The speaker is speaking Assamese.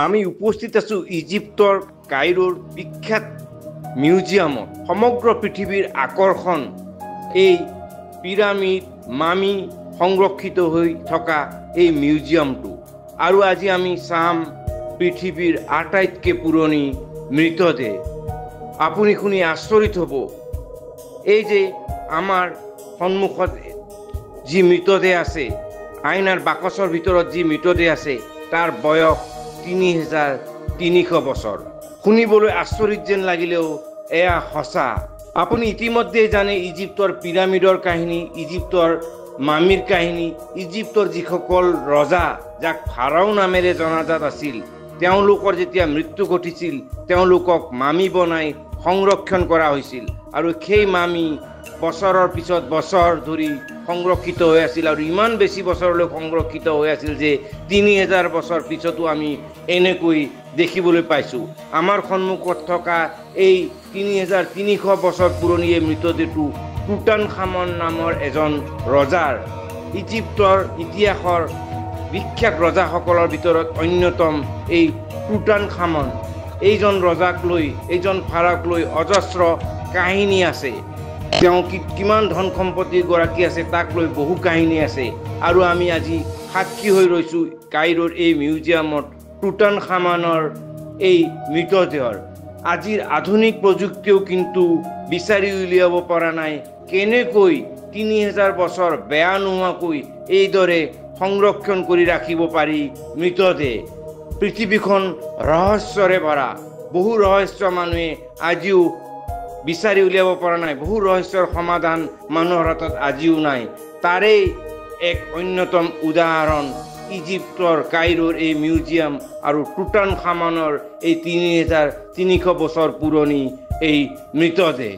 আমি উপস্থিত আছো ইজিপ্তৰ কাইৰোৰ বিখ্যাত মিউজিয়ামত। সমগ্ৰ পৃথিৱীৰ আকৰ্ষণ এই পিৰামিড মামি সংৰক্ষিত হৈ থকা এই মিউজিয়ামটো। আৰু আজি আমি চাম পৃথিৱীৰ আটাইতকৈ পুৰণি মৃতদেহ। আপুনি শুনি আচৰিত হ'ব, এই যে আমাৰ সন্মুখত যি মৃতদেহ আছে, আইনাৰ বাকচৰ ভিতৰত যি মৃতদেহ আছে, তাৰ বয়স 3300 বছৰ। শুনিবলৈ আচৰিত যেন লাগিলেও এয়া সঁচা। আপুনি ইতিমধ্যে জানে ইজিপ্তৰ পিৰামিডৰ কাহিনী, ইজিপ্তৰ মামিৰ কাহিনী, ইজিপ্তৰ যিসকল ৰজা যাক ফাৰাও নামেৰে জনাজাত আছিল, তেওঁলোকৰ যেতিয়া মৃত্যু ঘটিছিল তেওঁলোকক মামি বনাই সংৰক্ষণ কৰা হৈছিল। আৰু সেই মামি বছৰৰ পিছত বছৰ ধৰি সংৰক্ষিত হৈ আছিল, আৰু ইমান বেছি বছৰলৈ সংৰক্ষিত হৈ আছিল যে 3000 বছৰ পিছতো আমি এনেকৈ দেখিবলৈ পাইছোঁ। আমাৰ সন্মুখত থকা এই 3300 বছৰ পুৰণি এই মৃতদেহটো টুটানখামন নামৰ এজন ৰজাৰ, ইজিপ্তৰ ইতিহাসৰ বিখ্যাত ৰজাসকলৰ ভিতৰত অন্যতম এই টুটানখামন। এইজন ৰজাক লৈ, এইজন ফাৰাওক লৈ অজস্ৰ কাহিনী আছে। তেওঁ কিমান ধন সম্পত্তিৰ গৰাকী আছে তাক লৈ বহু কাহিনী আছে। আৰু আমি আজি সাক্ষী হৈ ৰৈছোঁ কাইৰোৰ এই মিউজিয়ামত টুটানখামনৰ এই মৃতদেহৰ। আজিৰ আধুনিক প্ৰযুক্তিও কিন্তু বিচাৰি উলিয়াব পৰা নাই কেনেকৈ 3000 বছৰ বেয়া নোহোৱাকৈ এইদৰে সংৰক্ষণ কৰি ৰাখিব পাৰি মৃতদেহ। পৃথিৱীখন ৰহস্যৰে ভৰা, বহু ৰহস্য মানুহে আজিও বিচাৰি উলিয়াব পৰা নাই, বহু ৰহস্যৰ সমাধান মানুহৰ হাতত আজিও নাই। তাৰেই এক অন্যতম উদাহৰণ ইজিপ্তৰ কাইৰোৰ এই মিউজিয়াম আৰু টুটানখামনৰ এই 3300 বছৰ পুৰণি এই মৃতদেহ।